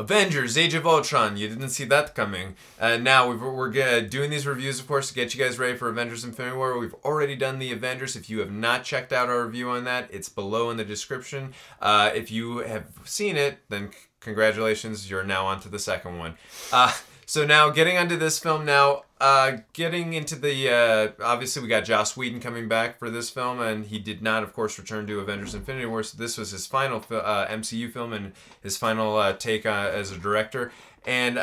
Avengers, Age of Ultron. You didn't see that coming. Now, we're doing these reviews, of course, to get you guys ready for Avengers Infinity War. We've already done the Avengers. If you have not checked out our review on that, it's below in the description. If you have seen it, then congratulations, you're now on to the second one. So now, getting onto this film now, getting into the, obviously we got Joss Whedon coming back for this film, and he did not, of course, return to Avengers Infinity War, so this was his final MCU film and his final take as a director. And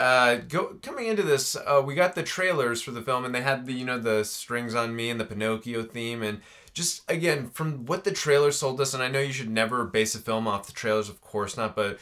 coming into this, we got the trailers for the film, and they had the, the Strings on Me and the Pinocchio theme, and just, again, from what the trailers sold us, and I know you should never base a film off the trailers, of course not, but,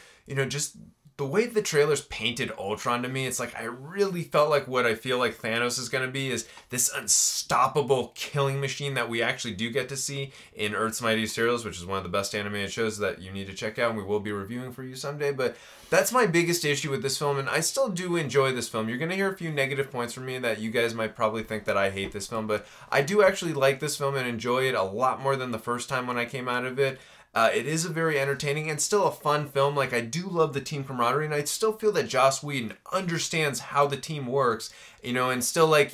just the way the trailers painted Ultron to me, it's like I really felt like what I feel like Thanos is going to be is this unstoppable killing machine that we actually do get to see in Earth's Mightiest Heroes, which is one of the best animated shows that you need to check out, and we will be reviewing for you someday. But that's my biggest issue with this film, and I still do enjoy this film. You're going to hear a few negative points from me that you guys might probably think that I hate this film, but I do actually like this film and enjoy it a lot more than the first time when I came out of it. It is a very entertaining and still a fun film. Like, I do love the team camaraderie, and I still feel that Joss Whedon understands how the team works, and still, like,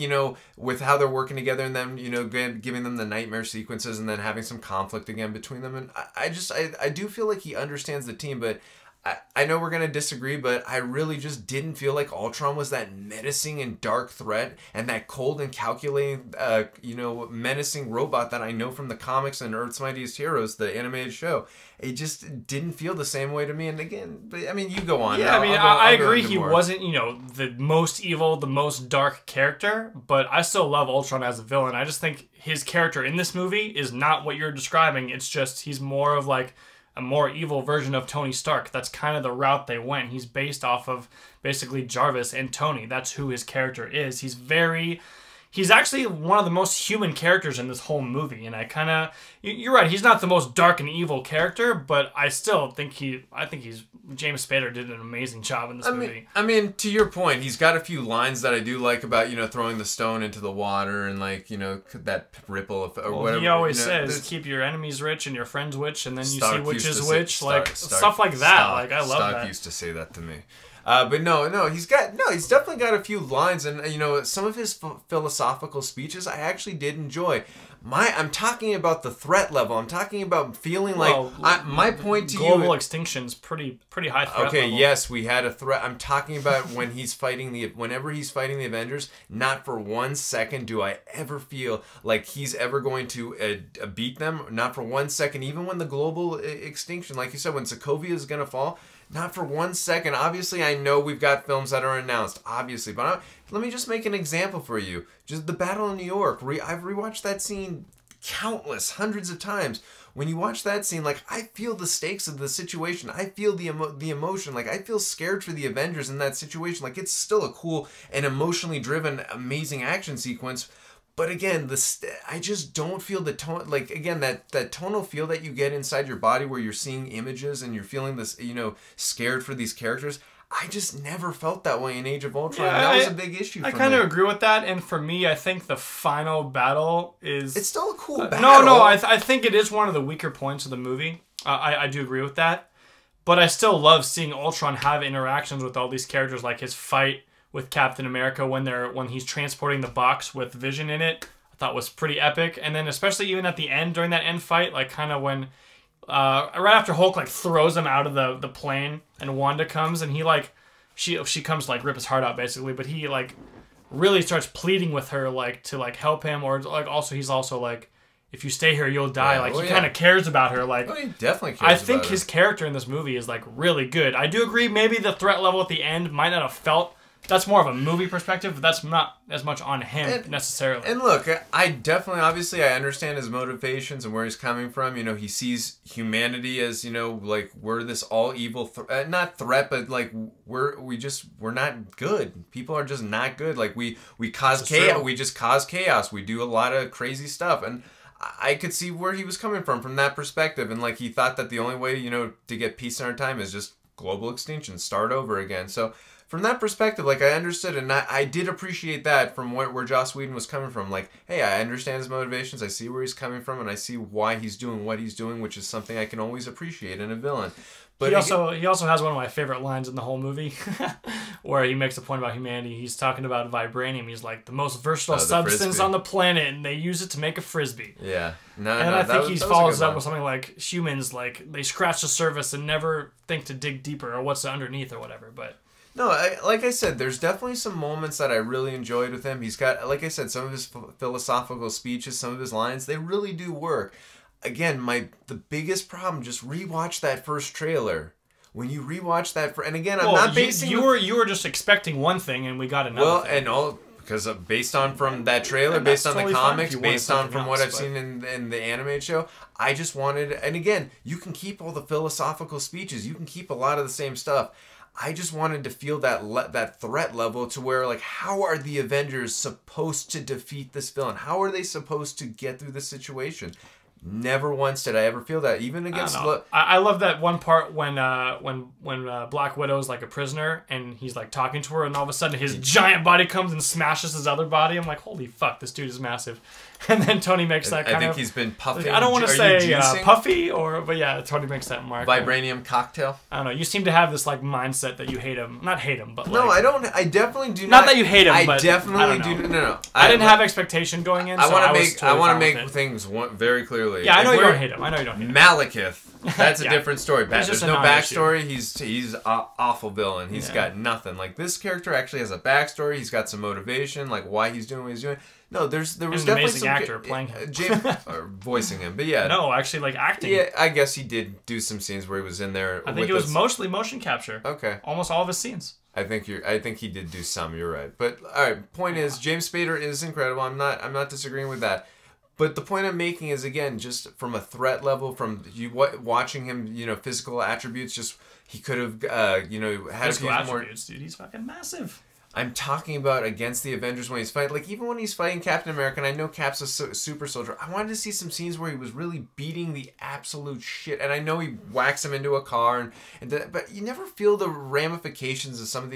with how they're working together and them, giving them the nightmare sequences and then having some conflict again between them. And I do feel like he understands the team, but I know we're going to disagree, but I really just didn't feel like Ultron was that menacing and dark threat and that cold and calculating, menacing robot that I know from the comics and Earth's Mightiest Heroes, the animated show. It just didn't feel the same way to me. And again, but, I mean, you go on. Yeah, I agree he wasn't, the most evil, the most dark character, but I still love Ultron as a villain. I just think his character in this movie is not what you're describing. It's just he's more of like a more evil version of Tony Stark. That's kind of the route they went. He's based off of basically Jarvis and Tony. That's who his character is. He's actually one of the most human characters in this whole movie. And you're right, he's not the most dark and evil character, but I still think James Spader did an amazing job in this movie. I mean, to your point, he's got a few lines that I do like about, throwing the stone into the water and, like, that ripple of, or whatever. He always says, keep your enemies rich and your friends which, and then you see which is which. Stuff like that. Like, I love that. Stark used to say that to me. But no, he's definitely got a few lines, and some of his philosophical speeches I actually did enjoy. I'm talking about the threat level. I'm talking about feeling like my point to global extinction's pretty high threat okay, level. yes, we had a threat. I'm talking about whenever he's fighting the Avengers. Not for 1 second do I ever feel like he's ever going to beat them. Not for 1 second. Even when the global extinction, like you said, when Sokovia is gonna fall. Not for 1 second. Obviously, I know we've got films that are announced, obviously, but let me just make an example for you. Just the Battle in New York. I've rewatched that scene hundreds of times. When you watch that scene, like, I feel the stakes of the situation. I feel the emotion. Like, I feel scared for the Avengers in that situation. Like, it's still a cool and emotionally driven, amazing action sequence. But again, I just don't feel the tone, like, again, that tonal feel that you get inside your body where you're seeing images and you're feeling this, scared for these characters. I just never felt that way in Age of Ultron. Yeah, that was a big issue for me. I kind of agree with that, and for me, I think the final battle is... It's still a cool battle. No, I think it is one of the weaker points of the movie. I do agree with that. But I still love seeing Ultron have interactions with all these characters, like his fight with Captain America when he's transporting the box with Vision in it. I thought was pretty epic. And then especially even at the end, during that end fight, like kind of when right after Hulk like throws him out of the plane and Wanda comes and he like she comes to like rip his heart out basically, but he like really starts pleading with her like to like help him, or like also he's also like, if you stay here you'll die. Like he kind of cares about her. Like he definitely cares. I think his character in this movie is like really good. I do agree maybe the threat level at the end might not have felt. That's more of a movie perspective, but that's not as much on him necessarily. And look, I definitely, obviously, I understand his motivations and where he's coming from. He sees humanity as, like, we're this all evil, not threat, but like we're not good. People are just not good. Like we cause chaos. We just cause chaos. We do a lot of crazy stuff, and I could see where he was coming from that perspective. And like he thought that the only way, to get peace in our time is just global extinction, start over again. So from that perspective, like, I understood, and I did appreciate that from where Joss Whedon was coming from. Like, hey, I understand his motivations, I see where he's coming from, and I see why he's doing what he's doing, which is something I can always appreciate in a villain. But he also has one of my favorite lines in the whole movie, where he makes a point about humanity. He's talking about vibranium. He's like, the most versatile substance frisbee on the planet, and they use it to make a frisbee. Yeah, I think he follows up with something like, humans, like, they scratch the surface and never think to dig deeper or what's underneath or whatever. But no, like I said, there's definitely some moments that I really enjoyed with him. He's got, like I said, some of his philosophical speeches, some of his lines, they really do work. Again, the biggest problem, just rewatch that first trailer. When you rewatch that, and again, I'm not basing... You were just expecting one thing, and we got another thing. And all... Because based on from that trailer, based on the comics, based on from what I've seen in the animated show, I just wanted... And again, you can keep all the philosophical speeches. You can keep a lot of the same stuff. I just wanted to feel that threat level to where, like, how are the Avengers supposed to defeat this villain? How are they supposed to get through this situation? Never once did I ever feel that, even against. I love that one part when Black Widow is like a prisoner and he's like talking to her, and all of a sudden his giant body comes and smashes his other body. I'm like, holy fuck, this dude is massive. And then Tony makes that kind of... I think he's been puffing. I don't want to say puffy, but yeah, Tony makes that mark. Vibranium cocktail. I don't know. You seem to have this like mindset that you hate him. Not hate him, but like... No, I don't. I definitely do not. Not that you hate him, I but... definitely do. No. I didn't have expectation going in, I want to make things very clearly. Yeah, I know you don't hate him. I know you don't hate him. Malekith. That's a Yeah. different story. There's no backstory. He's an awful villain. He's got nothing. Like, this character actually has a backstory. He's got some motivation, like why he's doing what he's doing. No, there was definitely amazing some actor playing him. James voicing him, but yeah. No, actually, like acting. Yeah, I guess he did do some scenes where he was in there. I think it was mostly motion capture. Okay. Almost all of his scenes. I think he did do some. You're right. But all right. Point is, James Spader is incredible. I'm not disagreeing with that. But the point I'm making is, again, just from a threat level, from watching him, physical attributes. Just he could have, had physical a few more. attributes, dude. He's fucking massive. I'm talking about against the Avengers when he's fighting. Like, even when he's fighting Captain America, and I know Cap's a super soldier, I wanted to see some scenes where he was really beating the absolute shit. And I know he whacks him into a car, but you never feel the ramifications of some of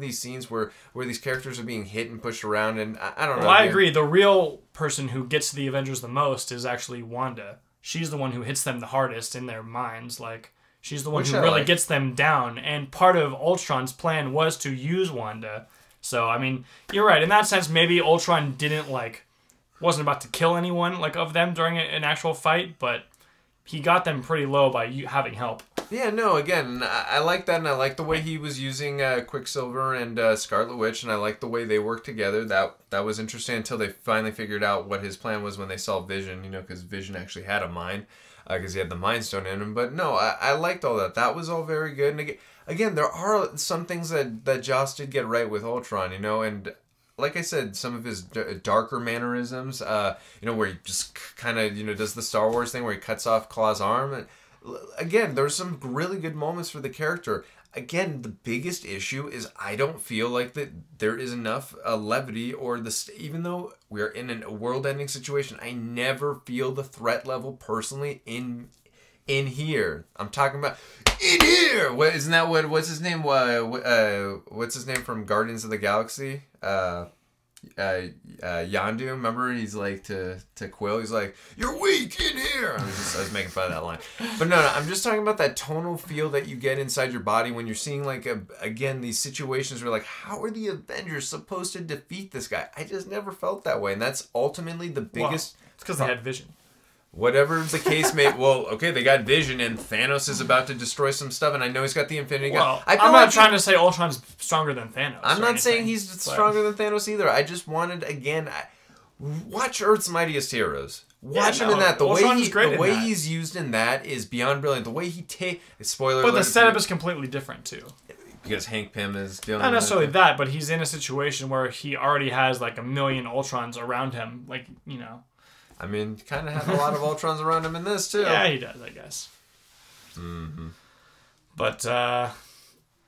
these scenes where these characters are being hit and pushed around. And I don't know. Well, I agree. The real person who gets to the Avengers the most is actually Wanda. She's the one who hits them the hardest in their minds. Like, she's the one who really gets them down. And part of Ultron's plan was to use Wanda. So, I mean, you're right. In that sense, maybe Ultron wasn't about to kill anyone, of them during an actual fight, but he got them pretty low by having help. Yeah, no, again, I like that, and I like the way he was using Quicksilver and Scarlet Witch, and I like the way they worked together. That was interesting until they finally figured out what his plan was when they saw Vision, because Vision actually had a mind. Because he had the Mind Stone in him. But no, I liked all that. That was all very good. And again, there are some things that Joss did get right with Ultron, and like I said, some of his darker mannerisms, where he just kind of, does the Star Wars thing where he cuts off Klaue's arm. And again, there's some really good moments for the character. Again, the biggest issue is I don't feel like that there is enough levity even though we're in a world-ending situation, I never feel the threat level personally in here. I'm talking about in here. What's his name? What's his name from Guardians of the Galaxy? Yondu, remember he's like to Quill, he's like, "You're weak in here." I was making fun of that line, but no, I'm just talking about that tonal feel that you get inside your body when you're seeing again these situations where how are the Avengers supposed to defeat this guy? I just never felt that way, and that's ultimately the biggest. Well, it's because they had Vision. Whatever the case may... Well, okay, they got Vision, and Thanos is about to destroy some stuff, and I know he's got the Infinity Gun. I'm not trying to say Ultron's stronger than Thanos. I'm not saying he's stronger than Thanos either. I just wanted, again... watch Earth's Mightiest Heroes. Watch him in that. The way he's used in that is beyond brilliant. The way he spoiler alert... But the setup is completely different, too. Because Hank Pym is dealing with... Not necessarily that, but he's in a situation where he already has, a million Ultrons around him. I mean, kind of have a lot of Ultrons around him in this, too. Yeah, he does, I guess. Mm-hmm. But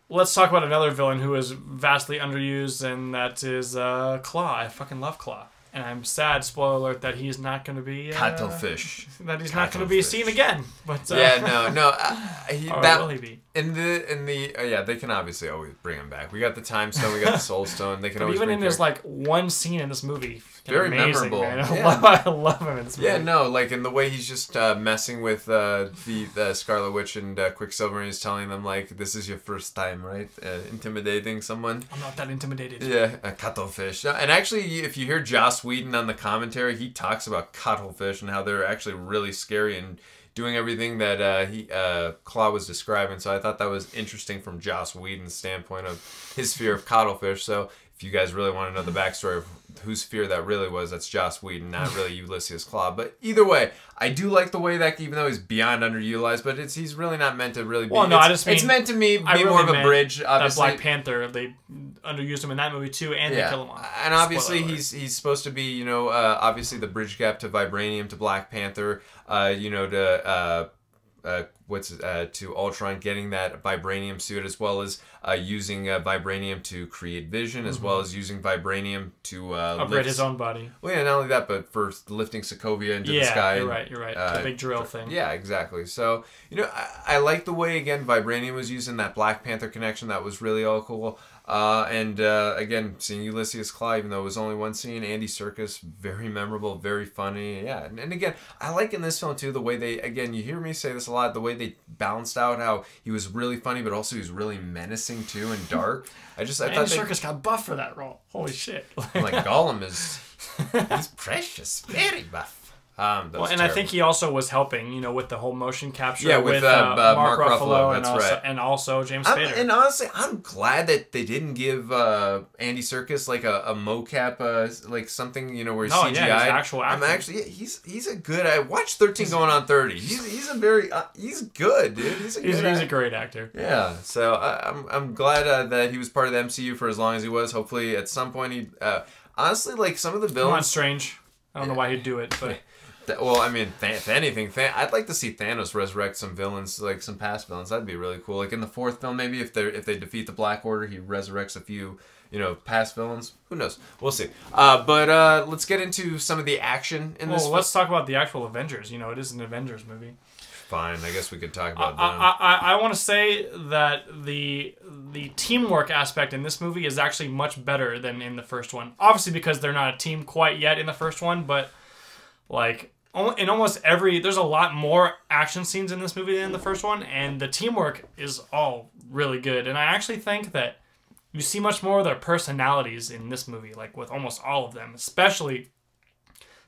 let's talk about another villain who is vastly underused, and that is Klaue. I fucking love Klaue. And I'm sad, spoiler alert, that he's not going to be cuttlefish. That he's not going to be seen again. But will he be? They can obviously always bring him back. We got the time stone, we got the soul stone. They can always. Even in his like one scene in this movie, very amazing, memorable. Man. Yeah. I love him in this movie. Yeah, no, like in the way he's just messing with the Scarlet Witch and Quicksilver, and he's telling them like, "This is your first time, right? Intimidating someone." I'm not that intimidated. Yeah, a cuttlefish. And actually, if you hear Joss Whedon on the commentary, he talks about cuttlefish and how they're actually really scary and doing everything that Klaue was describing. So I thought that was interesting from Joss Whedon's standpoint of his fear of cuttlefish. So if you guys really want to know the backstory of whose fear that really was, that's Joss Whedon, not really Ulysses Klaue. But either way, I do like the way that, even though he's beyond underutilized, but he's really not meant to really be. Well, no, I just mean, it's meant to be really more of a bridge. Obviously, that Black Panther, they underused him in that movie too, and they kill him off. And obviously, he's supposed to be, obviously the bridge gap to Vibranium to Black Panther, to Ultron getting that vibranium suit, as well as using vibranium to create Vision, as well as using vibranium to upgrade his own body. Well, yeah, not only that, but for lifting Sokovia into the sky. You're right. The big drill thing. Yeah, exactly. So, I like the way, again, vibranium was used in that Black Panther connection. That was really all cool. Again, seeing Ulysses Klaue, even though it was only one scene, Andy Serkis, very memorable, very funny. Yeah, and again, I like in this film too the way they, again, you hear me say this a lot, the way they balanced out how he was really funny, but also he was really menacing too and dark. I thought Andy Serkis got buff for that role. Holy shit! Like Gollum he's precious, very buff. I think he also was helping, with the whole motion capture. Yeah, with Mark Ruffalo, and also James Spader. And honestly, I'm glad that they didn't give Andy Serkis like a mocap, like something where he's CGI. Yeah, he's actual actor. I'm actually he's a good. I watched 13 going on 30. He's a very he's good, dude. He's a great actor. Yeah, so I'm glad that he was part of the MCU for as long as he was. Hopefully, at some point he honestly, like some of the villains. Come on, Strange. I don't know why he'd do it, but. Well, I mean, if anything, I'd like to see Thanos resurrect some villains, like some past villains. That'd be really cool. Like in the fourth film, maybe if they defeat the Black Order, he resurrects a few, past villains. Who knows? We'll see. But let's get into some of the action in this. Well, let's talk about the actual Avengers. It is an Avengers movie. Fine, I guess we could talk about them. I want to say that the teamwork aspect in this movie is actually much better than in the first one. Obviously, because they're not a team quite yet in the first one, but in almost there's a lot more action scenes in this movie than in the first one, and the teamwork is all really good. And I actually think that you see much more of their personalities in this movie, like with almost all of them, especially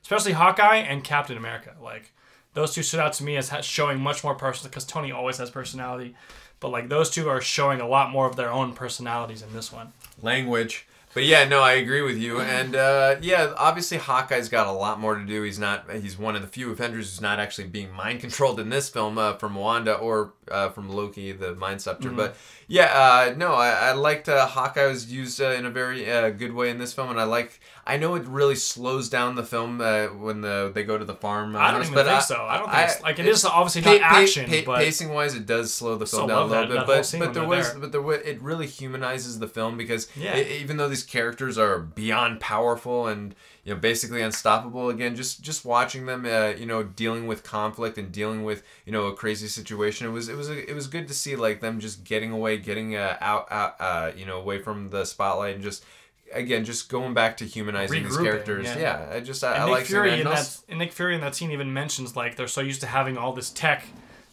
Hawkeye and Captain America. Like those two stood out to me as showing much more personality, because Tony always has personality, but like those two are showing a lot more of their own personalities in this one. Language. But yeah, no, I agree with you. And obviously Hawkeye's got a lot more to do. He's one of the few Avengers who's not actually being mind controlled in this film from Wanda or from Loki, the Mind Scepter. Mm-hmm. But yeah, I liked Hawkeye was used in a very good way in this film, and I know it really slows down the film when they go to the farm. I don't even think so. I don't think it is obviously not action, but pacing wise, it does slow the film down a little bit. But it really humanizes the film, because even though these characters are beyond powerful and basically unstoppable, again, just watching them dealing with conflict and dealing with a crazy situation, it was good to see like them just getting out away from the spotlight and just going back to humanizing these characters. I like seeing that. And Nick Fury in that scene even mentions like they're so used to having all this tech,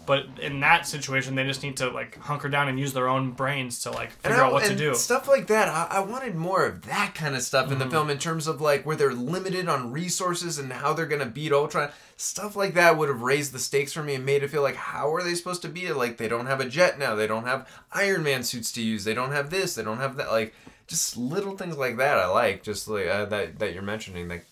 but in that situation they just need to like hunker down and use their own brains to like figure out what to do. Stuff like that. I wanted more of that kind of stuff in the film, in terms of like where they're limited on resources and how they're gonna beat Ultron. Stuff like that would have raised the stakes for me and made it feel like, how are they supposed to beat it? Like, they don't have a jet now. They don't have Iron Man suits to use. They don't have this. They don't have that. Like, just little things like that I like. Just like that you're mentioning. Like,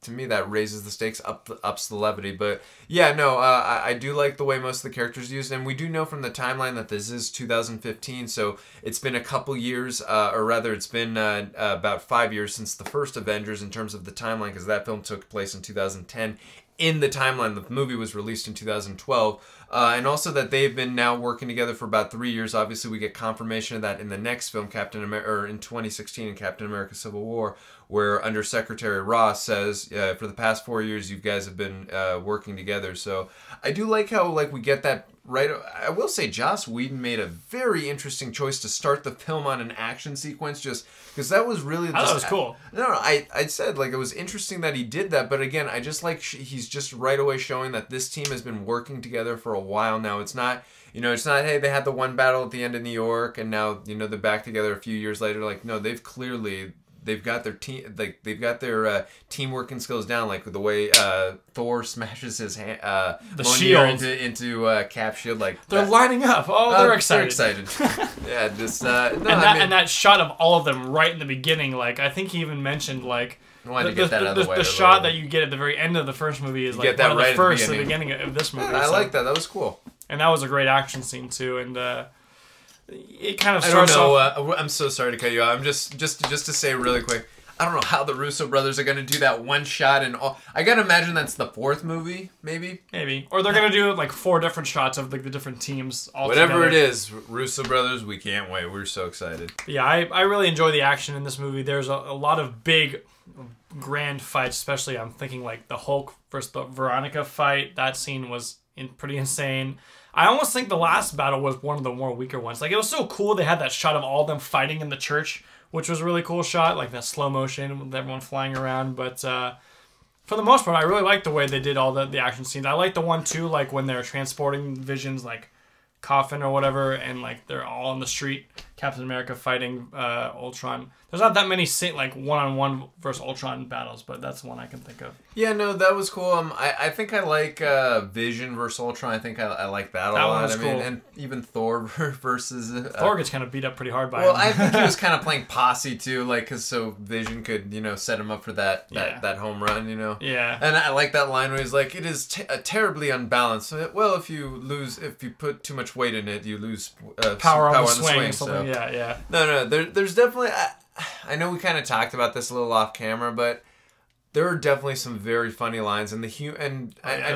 to me, that raises the stakes, ups the levity. But yeah, no, I do like the way most of the characters used, and we do know from the timeline that this is 2015, so it's been a couple years, or rather, it's been about 5 years since the first Avengers in terms of the timeline, because that film took place in 2010. in the timeline. The movie was released in 2012. And also that they've been now working together for about 3 years. Obviously, we get confirmation of that in the next film, Captain America, or in 2016 in Captain America: Civil War, where Under Secretary Ross says, for the past 4 years, you guys have been working together. So I do like how we get that right. I will say Joss Whedon made a very interesting choice to start the film on an action sequence, just because that was really. I thought it was cool. No, I said it was interesting that he did that, but again, I just like he's just right away showing that this team has been working together for a while now. It's not, it's not, hey, they had the one battle at the end of New York and now, they're back together a few years later. No, they've got their team, they've got their team working skills down, like the way Thor smashes his hand, the shield into Cap's shield, they're lining up. Oh, they're excited. They're excited. Yeah, just and that shot of all of them right in the beginning, I think he even mentioned the shot that you get at the very end of the first movie is one of the first at the beginning of this movie. I like that. That was cool. And that was a great action scene too. And it kind of starts off. I'm so sorry to cut you off. I'm just to say really quick. I don't know how the Russo brothers are going to do that one shot and all. I got to imagine that's the fourth movie, maybe. Or they're going to do 4 different shots of the different teams all Whatever together. It is, Russo brothers, we can't wait. We're so excited. But yeah, I really enjoy the action in this movie. There's a lot of big, grand fights, especially I'm thinking the Hulk versus the Veronica fight. That scene was pretty insane. I almost think the last battle was one of the more weaker ones. It was so cool they had that shot of all of them fighting in the church, which was a really cool shot, that slow motion with everyone flying around. But for the most part, I really liked the way they did all the action scenes. I like the one too, when they're transporting Vision's coffin or whatever, and they're all on the street, Captain America fighting Ultron. There's not that many one-on-one versus Ultron battles, but that's one I can think of. Yeah, no, that was cool. I think I like Vision versus Ultron. I think I like that a lot. One was cool. And even Thor versus Thor gets kind of beat up pretty hard by him. Well, I think he was kind of playing posse too, because so Vision could set him up for that home run, Yeah. And I like that line where he's like, "It is terribly unbalanced." Well, if you put too much weight in it, you lose power on the swing. So. Yeah. No. There's definitely. I know we kind of talked about this a little off camera, but there are definitely some very funny lines, and I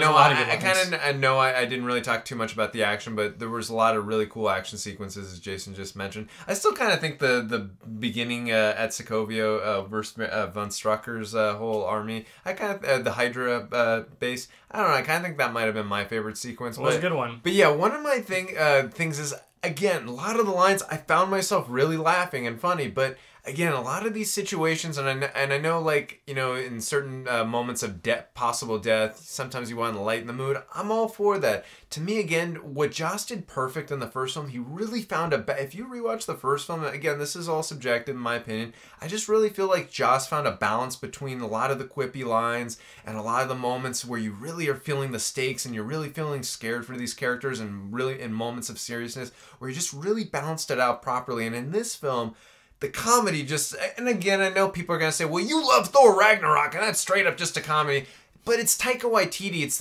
know I didn't really talk too much about the action, but there was a lot of really cool action sequences, as Jason just mentioned. I still kind of think the beginning at Sokovia versus von Strucker's whole army, I kind of the Hydra base. I don't know. I kind of think that might have been my favorite sequence. It was a good one. But yeah, one of my things is, again, a lot of the lines I found myself really laughing and funny, but again, a lot of these situations, and I know, in certain moments of possible death, sometimes you want to lighten the mood. I'm all for that. To me, again, what Joss did perfect in the first film, he really found if you rewatch the first film, again, this is all subjective in my opinion, I just really feel like Joss found a balance between a lot of the quippy lines and a lot of the moments where you really are feeling the stakes and you're really feeling scared for these characters, and really in moments of seriousness where he just really balanced it out properly. And in this film, the comedy just, and again, I know people are going to say, well, you love Thor Ragnarok, and that's straight up just a comedy. But it's Taika Waititi. It's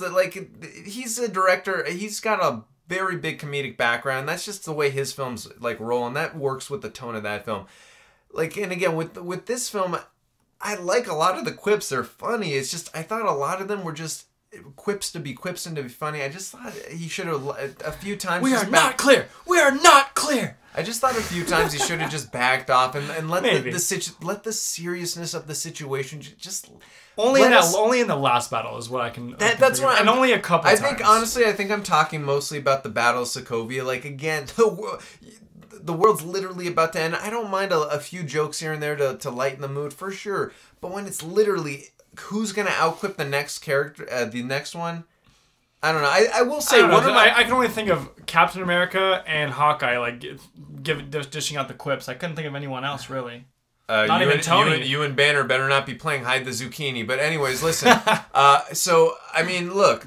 he's a director. He's got a very big comedic background. That's just the way his films roll, and that works with the tone of that film. And again, with this film, I like a lot of the quips. They're funny. It's just, I thought a lot of them were just quips to be quips and to be funny. I just thought he should have a few times. We are not clear. We are not clear. I just thought a few times he should have just backed off and let the seriousness of the situation just only in the last battle is what I can. That's what, and only a couple. I think honestly, I'm talking mostly about the Battle of Sokovia. Again, the world's literally about to end. I don't mind a few jokes here and there to lighten the mood for sure, but when it's literally who's gonna outquip the next character, the next one. I don't know. I will say I can only think of Captain America and Hawkeye dishing out the quips. I couldn't think of anyone else really. Not even Tony. You and Banner better not be playing hide the zucchini. But anyways, listen. So I mean, look,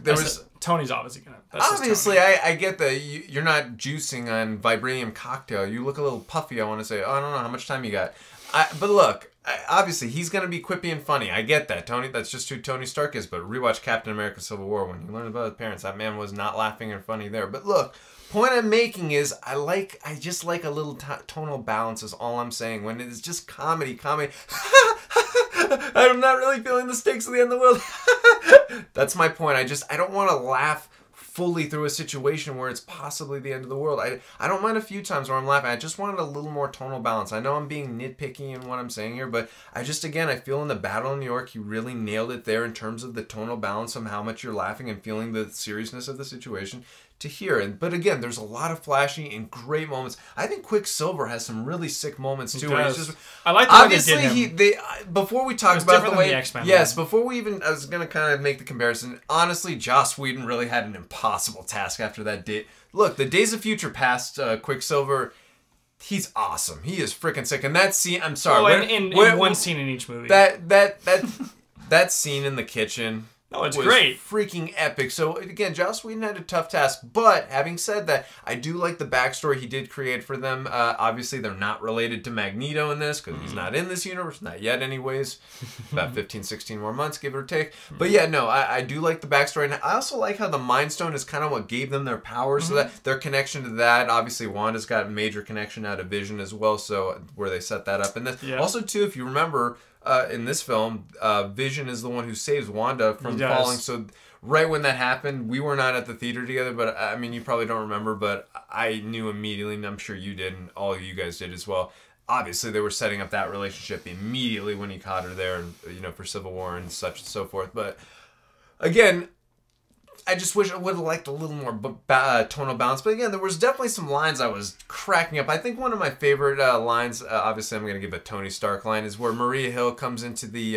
Tony's obviously gonna. Obviously, I get that you're not juicing on vibranium cocktail. You look a little puffy. I want to say. Oh, I don't know how much time you got. But look. Obviously, he's going to be quippy and funny. I get that, Tony. That's just who Tony Stark is. But rewatch Captain America: Civil War when you learn about his parents. That man was not laughing or funny there. But look, point I'm making is I just like a little tonal balance is all I'm saying. When it's just comedy. I I'm not really feeling the stakes of the end of the world. That's my point. I don't want to laugh fully through a situation where it's possibly the end of the world. I don't mind a few times where I'm laughing. I just wanted a little more tonal balance. I know I'm being nitpicky in what I'm saying here, but I feel in the Battle of New York, he really nailed it there in terms of the tonal balance of how much you're laughing and feeling the seriousness of the situation to hear. But again, there's a lot of flashy and great moments. I think Quicksilver has some really sick moments too. Where he's just, I like the obviously way they did him. Before we talk about the way the X-Men before we even, I was gonna kind of make the comparison. Honestly, Joss Whedon really had an impossible task after that day. Look, the Days of Future Past Quicksilver. He's awesome. He is freaking sick. And that scene, I'm sorry. Well, in one scene in each movie. That scene in the kitchen. Oh, it's was great. Freaking epic. So, again, Joss Whedon had a tough task. But, having said that, I do like the backstory he did create for them. Obviously, they're not related to Magneto in this, because he's not in this universe. Not yet, anyways. About 15, 16 more months, give or take. But, yeah, no, I do like the backstory. And I also like how the Mind Stone is kind of what gave them their power. So, that their connection to that, obviously, Wanda's got a major connection out of Vision as well. So, where they set that up. And then, also, too, if you remember... in this film, Vision is the one who saves Wanda from falling. So right when that happened, we were not at the theater together, but I mean, you probably don't remember, but I knew immediately, and I'm sure you did, and all of you guys did as well. Obviously, they were setting up that relationship immediately when he caught her there, and for Civil War and such and so forth. But again, I just wish I would have liked a little more tonal balance. But again, there was definitely some lines I was cracking up. I think one of my favorite lines, obviously I'm going to give a Tony Stark line, is where Maria Hill comes into the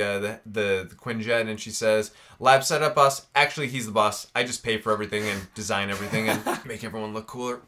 Quinjet and she says, "Lab set up us. Actually, he's the boss. I just pay for everything and design everything and make everyone look cooler."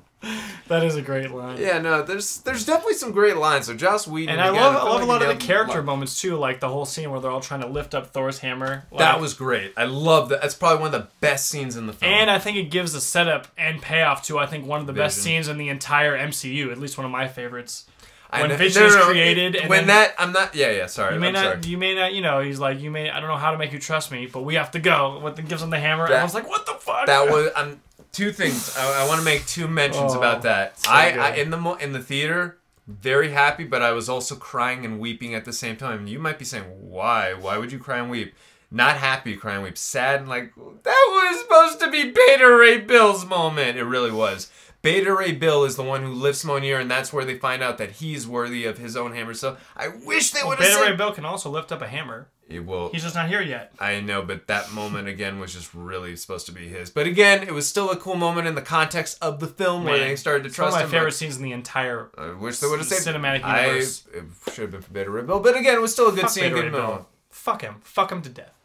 That is a great line. Yeah, no, there's definitely some great lines. So Joss Whedon, and I love a lot of the character moments too, like the whole scene where they're all trying to lift up Thor's hammer. That was great. I love that. That's probably one of the best scenes in the film. And I think it gives a setup and payoff to, I think, one of the best scenes in the entire MCU. At least one of my favoriits. When Vision is created, and when then, I'm not. Yeah. Sorry, you may not. He's like, you may. I don't know how to make you trust me, but we have to go. What gives him the hammer? And I was like, what the fuck? That was. Two things. I want to make two mentions about that. So I in the theater, very happy, but I was also crying and weeping at the same time. You might be saying, why? Why would you cry and weep? Not happy, cry and weep. Sad and like, that was supposed to be Beta Ray Bill's moment. It really was. Beta Ray Bill is the one who lifts Mjolnir, and that's where they find out that he's worthy of his own hammer. So I wish they would have Beta Ray Bill can also lift up a hammer. He's just not here yet. I know, but that moment, again, was just really supposed to be his. But again, it was still a cool moment in the context of the film where they started to trust him. One of my favorite scenes in the entire I wish they would have saved cinematic universe. It should have been for Beta Ray Bill. But again, it was still a good scene. Good moment. Fuck him. Fuck him to death.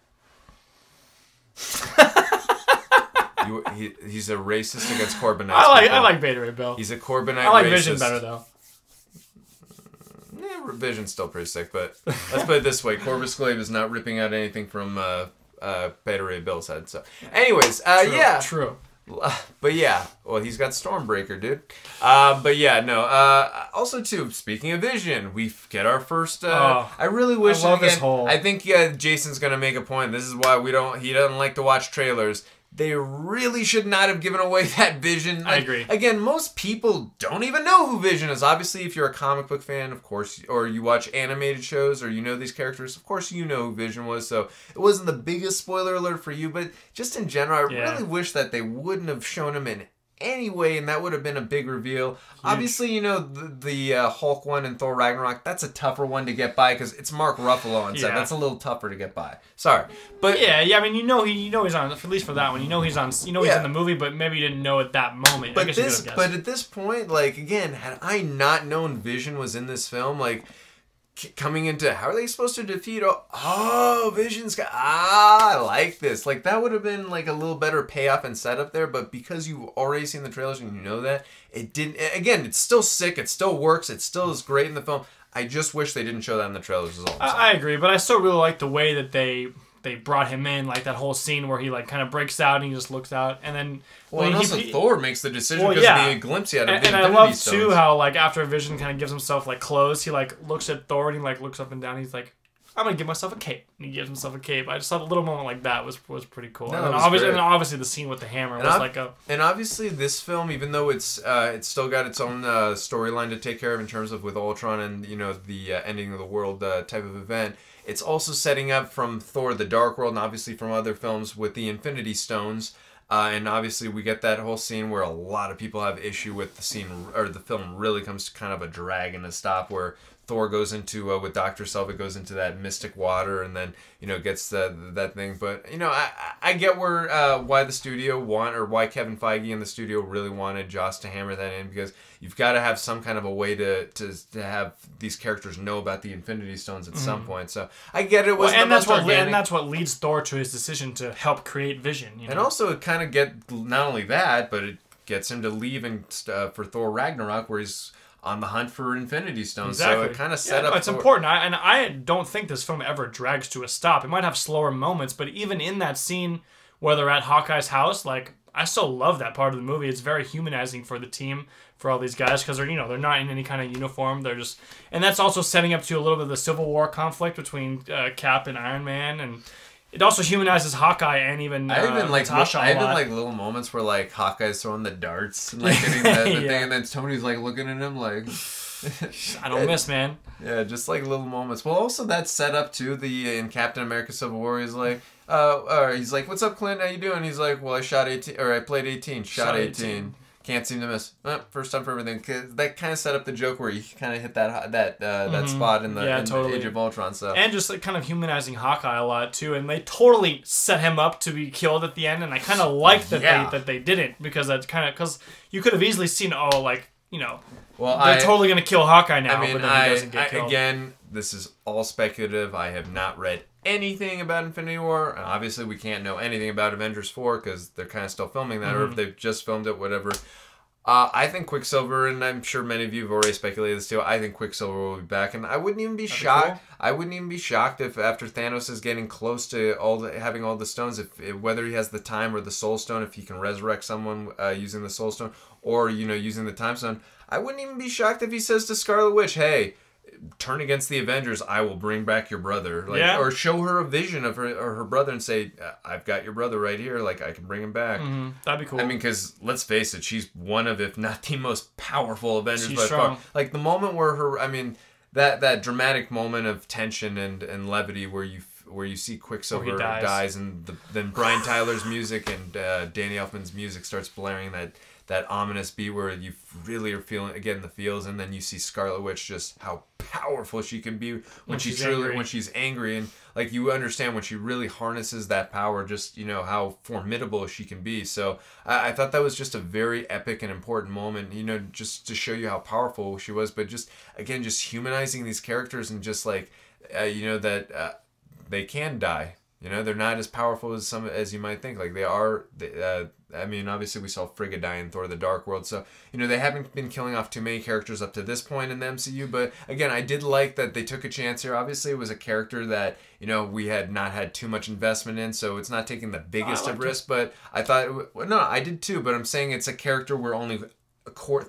He's a racist against Corbinites. I like Beta Ray Bill. He's a Corbinite I like racist. Vision better, though. Vision's still pretty sick, but let's put it this way: Corvus Glaive is not ripping out anything from Beta Ray Bill's head. So, anyways, yeah, true. But yeah, well, he's got Stormbreaker, dude. But yeah, no. Also, too, speaking of Vision, we get our first. I really wish. I love this whole. I think Jason's gonna make a point. This is why he doesn't like to watch trailers. They really should not have given away that Vision. I agree. Again, most people don't even know who Vision is. Obviously, if you're a comic book fan, of course, or you watch animated shows, or you know these characters, of course you know who Vision was. So it wasn't the biggest spoiler alert for you, but just in general, I really wish that they wouldn't have shown him in any way, and that would have been a big reveal. Huge. Obviously, the Hulk one and Thor Ragnarok, that's a tougher one to get by because it's Mark Ruffalo on set. That's a little tougher to get by. Sorry, but yeah. I mean, he's on, at least for that one. He's on. He's in the movie, but maybe you didn't know at that moment. But at this point, like again, had I not known Vision was in this film, like. Coming into how are they supposed to defeat Vision's guy? I like this. Like that would have been like a little better payoff and setup there, but because you've already seen the trailers and you know that, it didn't. Again, it's still sick. It still works. It still is great in the film. I just wish they didn't show that in the trailers. Is all I agree, but I still really like the way that they brought him in, like that whole scene where he like kind of breaks out and he just looks out, and then Thor makes the decision because of the glimpse he had of the and I love too how like after Vision kind of gives himself like clothes, he like looks at Thor and he like looks up and down. He's like, I'm gonna give myself a cape, and he gives himself a cape. I just thought a little moment like that was pretty cool. No, and obviously the scene with the hammer was like a. And obviously this film, even though it's still got its own storyline to take care of in terms of with Ultron and the ending of the world type of event. it's also setting up from Thor: The Dark World, and obviously from other films with the Infinity Stones. And obviously we get that whole scene where a lot of people have issue with the scene, or the film really comes to kind of a drag and a stop, where Thor goes into, with Dr. Selvig, goes into that mystic water and then, gets that thing. But, I get why the studio why Kevin Feige and the studio really wanted Joss to hammer that in, because you've got to have some kind of a way to have these characters know about the Infinity Stones at some point. So I get it. And that's what leads Thor to his decision to help create Vision. And also it kind of get not only that, but it gets him to leave for Thor Ragnarok, where he's on the hunt for Infinity Stones. Exactly. So it kind of set up... It's important. I don't think this film ever drags to a stop. It might have slower moments, but even in that scene where they're at Hawkeye's house, I still love that part of the movie. It's very humanizing for the team, for all these guys, because they're not in any kind of uniform. They're just... And that's also setting up to a little bit of the Civil War conflict between Cap and Iron Man, and... It also humanizes Hawkeye and even Natasha. I even like little moments where Hawkeye's throwing the darts and getting the thing, and then Tony's looking at him I don't miss, man. Yeah, just little moments. Well, also that's set up too. In Captain America: Civil War, he's like, "What's up, Clint? How you doing?" He's like, "Well, I shot 18, or I played 18, shot 18." Can't seem to miss. First time for everything. That kind of set up the joke where you kind of hit that spot in the Age of Ultron. So. And just kind of humanizing Hawkeye a lot too. And they totally set him up to be killed at the end. And I kind of like that they didn't, because that's because you could have easily seen they're totally gonna kill Hawkeye now. But then he doesn't get killed. Again, this is all speculative. I have not read anything about Infinity War, and obviously we can't know anything about Avengers 4 because they're kind of still filming that, or if they've just filmed it, whatever. I think Quicksilver, and I'm sure many of you have already speculated this too, I think Quicksilver will be back, and I wouldn't even be shocked. Cool. I wouldn't even be shocked if after Thanos is getting close to having all the stones, if whether he has the time or the Soul Stone, if he can resurrect someone using the Soul Stone, or using the Time Stone. I wouldn't even be shocked if he says to Scarlet Witch, "Hey, turn against the Avengers, I will bring back your brother." Or show her a vision of her brother and say, "I've got your brother right here, I can bring him back." That'd be cool. I mean, because let's face it, she's one of, if not the most powerful Avengers she's by strong. far. The moment where that dramatic moment of tension and levity where you see Quicksilver dies, and then Brian Tyler's music and Danny Elfman's music starts blaring, that ominous beat where you really are getting the feels, and then you see Scarlet Witch, just how powerful she can be when she's angry, and you understand when she really harnesses that power, just how formidable she can be. So I thought that was just a very epic and important moment, just to show you how powerful she was, but just humanizing these characters, and just that they can die. They're not as powerful as you might think. They are. Obviously we saw Frigga die in Thor: The Dark World, so they haven't been killing off too many characters up to this point in the MCU. But again, I did like that they took a chance here. Obviously, it was a character that we had not had too much investment in, so it's not taking the biggest of risks. But I thought, I did too. But I'm saying it's a character where only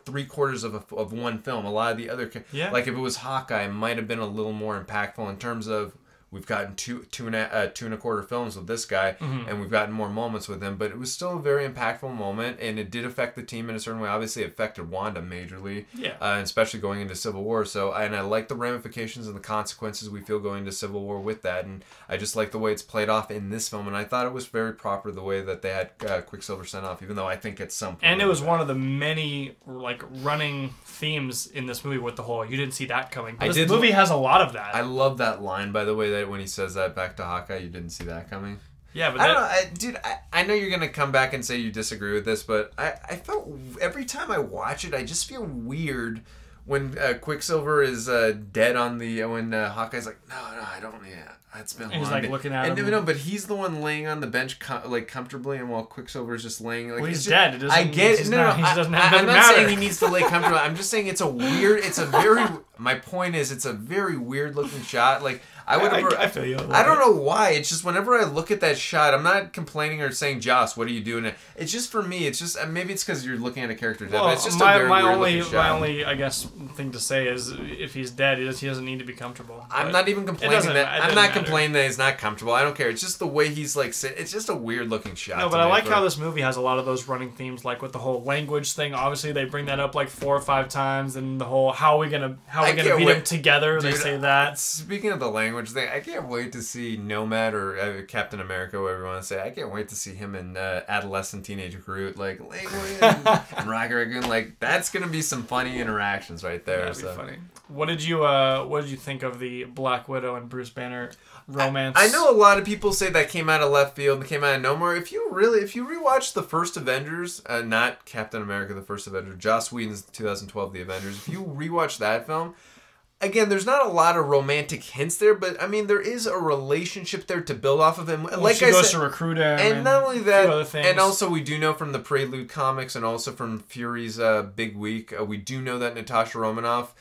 three-quarters of one film. A lot of the other, if it was Hawkeye, it might have been a little more impactful in terms of. We've gotten two and a quarter films with this guy, and we've gotten more moments with him. But it was still a very impactful moment, and it did affect the team in a certain way. Obviously, it affected Wanda majorly, especially going into Civil War. So, and I like the ramifications and the consequences we feel going into Civil War with that. And I just like the way it's played off in this film. And I thought it was very proper the way that they had Quicksilver sent off, even though I think at some point. And it was one of the many running themes in this movie with the whole "you didn't see that coming." But this movie has a lot of that. I love that line, by the way, that when he says that back to Hawkeye, "You didn't see that coming." Yeah, but I don't know, dude. I know you're gonna come back and say you disagree with this, but I felt every time I watch it, I just feel weird when Quicksilver is dead on when Hawkeye's like, no, I don't. Yeah, it's been. And he's looking at him. No, but he's the one laying on the bench comfortably, and while Quicksilver's just laying. Well, he's dead. I get it. I'm not saying he needs to lay comfortably. I'm just saying it's a weird. My point is, it's a very weird looking shot. I feel you. I don't know why. It's just whenever I look at that shot, I'm not complaining or saying, "Joss, what are you doing?" It's just for me. It's just maybe it's because you're looking at a character dead. Well, it's just a very weird looking shot. My only, I guess, thing to say is if he's dead, he doesn't need to be comfortable. I'm not even complaining that. I'm not complaining that he's not comfortable. I don't care. It's just the way he's it's just a weird looking shot. No, but I like how this movie has a lot of those running themes, with the whole language thing. Obviously, they bring that up 4 or 5 times, and the whole how are we gonna beat him together. Dude, they say that. Speaking of the language. language thing. I can't wait to see Nomad or Captain America, whatever you want to say. I can't wait to see him and adolescent teenage Groot, like language and Rocket Raccoon. Like that's gonna be some funny interactions right there. That'd be funny. What did you think of the Black Widow and Bruce Banner romance? I know a lot of people say that came out of left field and came out of nowhere. If you rewatch the first Avengers, not Captain America, the first Avenger, Joss Whedon's 2012 The Avengers. If you rewatch that film. Again, there's not a lot of romantic hints there, but I mean, there is a relationship there to build off of. And like she goes to recruit him, and not only that, other things. and also we do know from the Prelude comics, and also from Fury's Big Week, we do know that Natasha Romanoff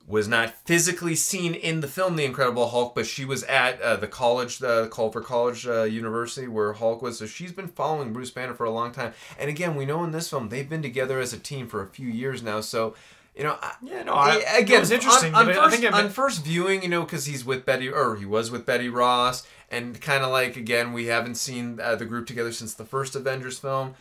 was not physically seen in the film The Incredible Hulk, but she was at the college, the Culver College University where Hulk was. So she's been following Bruce Banner for a long time. And again, we know in this film they've been together as a team for a few years now. So. You know, again, it was interesting. On first viewing, you know, because he was with Betty Ross, and kind of like, again, we haven't seen the group together since the first Avengers film.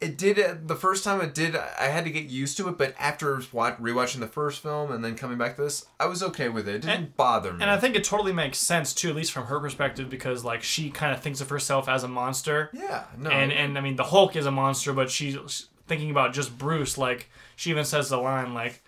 It did, the first time it did, I had to get used to it, but after rewatching the first film and then coming back to this, I was okay with it. It didn't bother me. And I think it totally makes sense, too, at least from her perspective, because, like, she kind of thinks of herself as a monster. Yeah, no. And I mean, the Hulk is a monster, but she's thinking about just Bruce, like, she even says the line, like,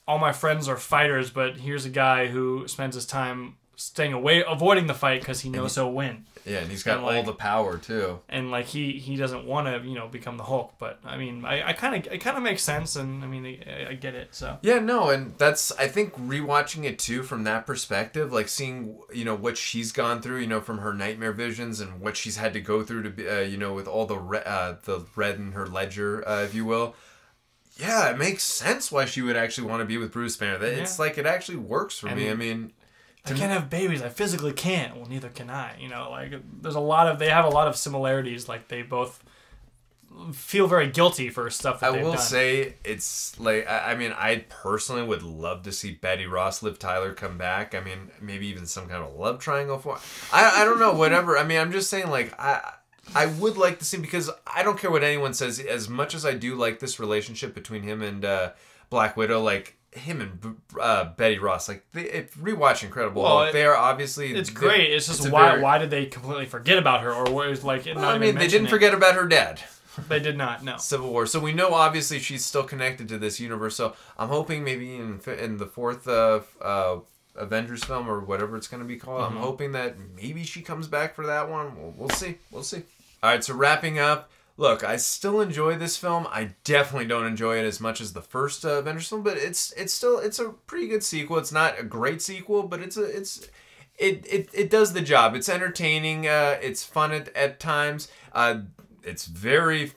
all my friends are fighters, but here's a guy who spends his time staying away, avoiding the fight because he knows he'll win. Yeah, and he's got all the power, too. And, like, he doesn't want to, you know, become the Hulk. But, I mean, it kind of makes sense, and, I mean, I get it, so. Yeah, no, and that's, I think, rewatching it, too, from that perspective, like, seeing, you know, what she's gone through, you know, from her nightmare visions and what she's had to go through to, be, you know, with all the red in her ledger, if you will. Yeah, it makes sense why she would actually want to be with Bruce Banner. It's like, it actually works for me. I mean... I can't have babies. I physically can't. Well, neither can I. You know, like, they have a lot of similarities. Like, they both feel very guilty for stuff that they've done. I will say, it's like, I mean, I personally would love to see Betty Ross, Liv Tyler come back. I mean, maybe even some kind of love triangle for... I don't know, whatever. I mean, I'm just saying, like, I would like to see, because I don't care what anyone says, as much as I do like this relationship between him and Black Widow, like, him and Betty Ross, like, rewatch Incredible Hulk, they are obviously... It's great. It's just why did they completely forget about her? Or was like... I mean, they didn't forget about her dad. They did not, no. Civil War. So we know, obviously, she's still connected to this universe. So I'm hoping maybe in the fourth Avengers film, or whatever it's going to be called, I'm hoping that maybe she comes back for that one. We'll see. We'll see. All right, so wrapping up. Look, I still enjoy this film. I definitely don't enjoy it as much as the first Avengers film, but it's a pretty good sequel. It's not a great sequel, but it does the job. It's entertaining. It's fun at times. It's very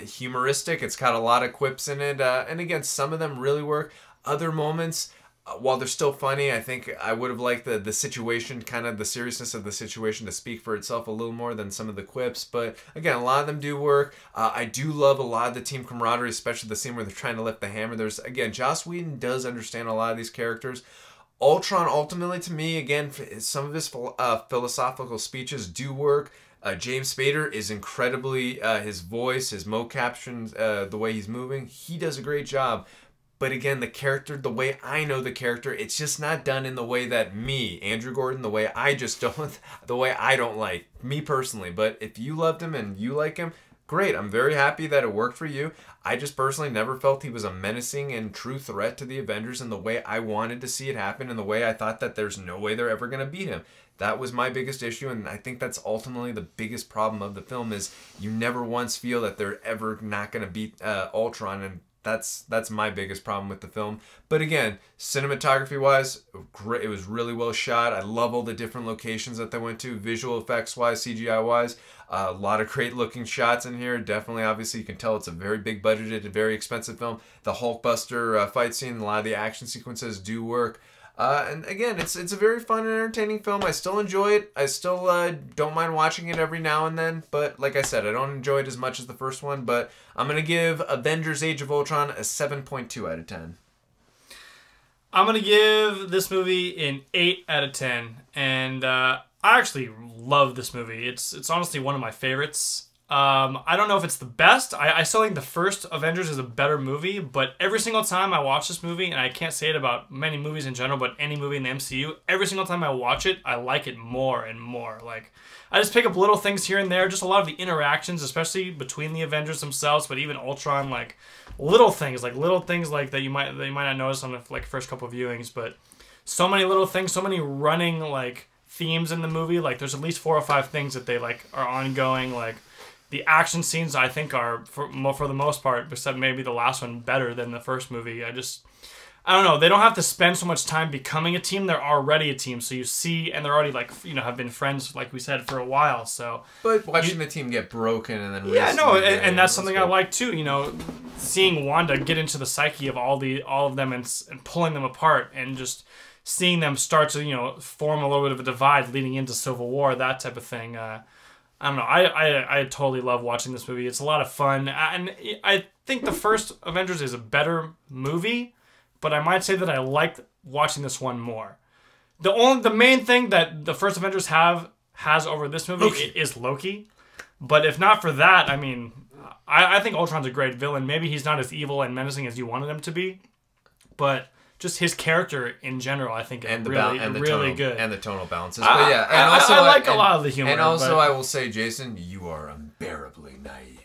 humoristic. It's got a lot of quips in it, and again, some of them really work. Other moments, while they're still funny, I think I would have liked the situation, kind of the seriousness of the situation, to speak for itself a little more than some of the quips. But again, a lot of them do work. I do love a lot of the team camaraderie, especially the scene where they're trying to lift the hammer. There's, again, Joss Whedon does understand a lot of these characters. Ultron, ultimately, to me, again, some of his philosophical speeches do work. James Spader is incredibly, his voice, his mo-captions, the way he's moving, he does a great job. But again, the character, the way I know the character, it's just not done in the way that me, Andrew Gordon, the way I don't like, me personally. But if you loved him and you like him, great. I'm very happy that it worked for you. I just personally never felt he was a menacing and true threat to the Avengers in the way I wanted to see it happen, and the way I thought that there's no way they're ever going to beat him. That was my biggest issue, and I think that's ultimately the biggest problem of the film, is you never once feel that they're ever not going to beat Ultron, and that's my biggest problem with the film. But again, cinematography-wise, great. It was really well shot. I love all the different locations that they went to, visual effects-wise, CGI-wise. A lot of great-looking shots in here. Definitely, obviously, you can tell it's a very big-budgeted, very expensive film. The Hulkbuster fight scene, a lot of the action sequences do work. And again, it's a very fun and entertaining film. I still enjoy it. I still don't mind watching it every now and then. But like I said, I don't enjoy it as much as the first one. But I'm going to give Avengers Age of Ultron a 7.2 out of 10. I'm going to give this movie an 8 out of 10. And I actually love this movie. It's honestly one of my favorites. I don't know if it's the best. I still think the first Avengers is a better movie, but every single time I watch this movie, and I can't say it about many movies in general, but any movie in the MCU, every single time I watch it, I like it more and more. Like, I just pick up little things here and there, just a lot of the interactions, especially between the Avengers themselves, but even Ultron, like little things like that you might not notice on the like first couple of viewings, but so many little things, so many running like themes in the movie. Like, there's at least 4 or 5 things that they like are ongoing. Like, the action scenes, I think, are, for the most part, except maybe the last one, better than the first movie. I don't know. They don't have to spend so much time becoming a team. They're already a team. So you see, and they're already, like, you know, have been friends, like we said, for a while. So, but watching the team get broken and then... Yeah, no, and that's something I like, too. You know, seeing Wanda get into the psyche of all of them and pulling them apart and just seeing them start to, you know, form a little bit of a divide leading into Civil War, that type of thing. I don't know. I totally love watching this movie. It's a lot of fun. And I think the first Avengers is a better movie, but I might say that I liked watching this one more. The main thing that the first Avengers has over this movie is Loki. But if not for that, I mean, I think Ultron's a great villain. Maybe he's not as evil and menacing as you wanted him to be, but just his character in general, I think, is really good. And the tonal balances. But yeah, and also I like a lot of the humor. And also, I will say, Jason, you are unbearably naive.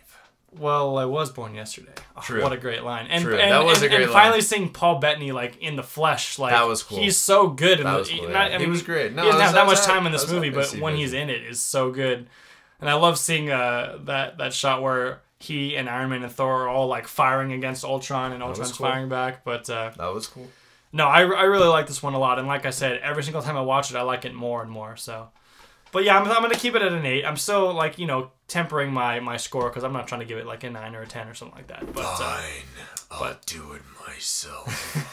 Well, I was born yesterday. True. Oh, what a great line. And, True. And, that was a great line. And finally seeing Paul Bettany, like, in the flesh, like, that was cool. He's so good. That was cool, he was great. No, he doesn't have that much right. time in this movie, but when he's in it, is so good. And I love seeing that shot where he and Iron Man and Thor are all, like, firing against Ultron, and Ultron's firing back. But that was cool. No, I really like this one a lot, and like I said, every single time I watch it, I like it more and more. So, but yeah, I'm gonna keep it at an 8. I'm still, like, you know, tempering my score because I'm not trying to give it like a 9 or a 10 or something like that. But, fine, I'll do it myself.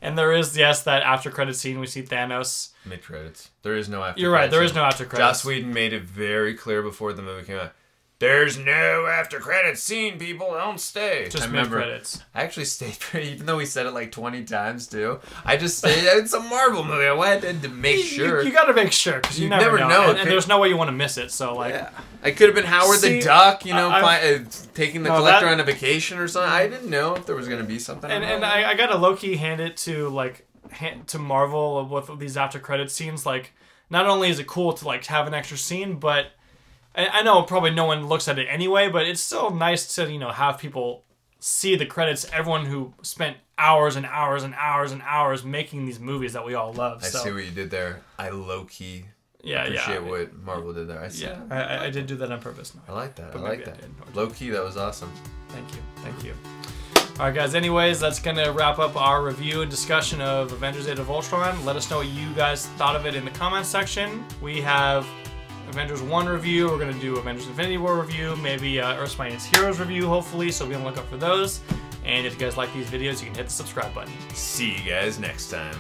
And there is, yes, that after credit scene we see Thanos. Mid credits. There is no after. You're right. There is no after credits. Joss Whedon made it very clear before the movie came out. There's no after credits scene, people. Don't stay. Just mid credits. I actually stayed for it, even though we said it like 20 times too. I just stayed. It's a Marvel movie. I wanted to make sure. You got to make sure because you never know. And there's no way you want to miss it. So like, yeah. I could have been Howard the Duck, you know, taking the collector on a vacation or something. I didn't know if there was gonna be something. And I got to low-key hand it to to Marvel with these after credits scenes. Like, not only is it cool to like have an extra scene, but I know probably no one looks at it anyway, but it's still nice to, you know, have people see the credits. Everyone who spent hours and hours and hours and hours making these movies that we all love. I see what you did there. I low-key appreciate what Marvel did there. I did do that on purpose. No, I like that. I like that. Low-key, that was awesome. Thank you. All right, guys. Anyways, that's going to wrap up our review and discussion of Avengers: Age of Ultron. Let us know what you guys thought of it in the comments section. We have Avengers 1 review. We're going to do Avengers Infinity War review. Maybe Earth's Mightiest Heroes review, hopefully. So be on the lookout for those. And if you guys like these videos, you can hit the subscribe button. See you guys next time.